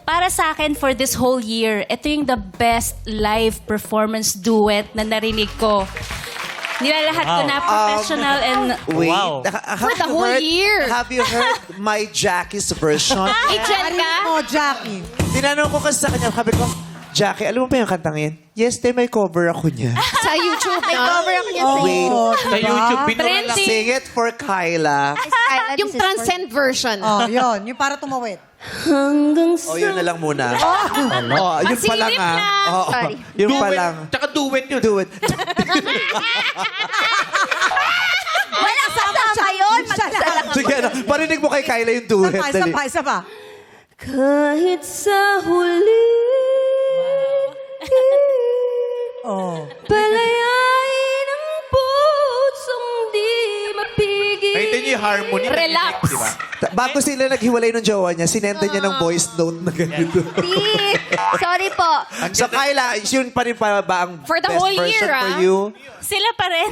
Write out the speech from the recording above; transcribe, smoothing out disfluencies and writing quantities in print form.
Para sa akin, for this whole year, ito yung the best live performance duet na narinig ko. Nilalahat ko na professional and... Wait, Wow. For the whole year. Have you heard my Jackie's version? Agent ka? Oh, Jackie. Tinanong ko kasi sa kanya, sabi ko, Jackie, alam mo ba yung kantang yan? Yes, may cover ako niya. Sa YouTube May na? cover ako niya sa Wait. Sa YouTube, binura lang. Trending. Sing it for Kyla. Kyla, Yung transcend version. Oh, yun. Yung para tumawid. Hanggang sa... O, yun na lang muna. Oh, yun pa lang silip ah. lang. Oo, Sorry. yun pa lang. Tsaka duet yun. Do it. Wala kasama yun. Mag-isa lang ako. Sige, ano, parinig mo kay Kyla yung duet. Isa Dali. pa, isa pa. Kahit sa huli, Oh. palayain ang pusong di mapigil. Nakita niyo yung harmony. Relax. Di ba? Bago sila naghiwalay ng jowa niya, sinenda niya ng voice note na ganito. Di. Sorry po. So Kyla, yun pa rin pa ba ang For the best whole version year, for ah? you? Sila pa rin.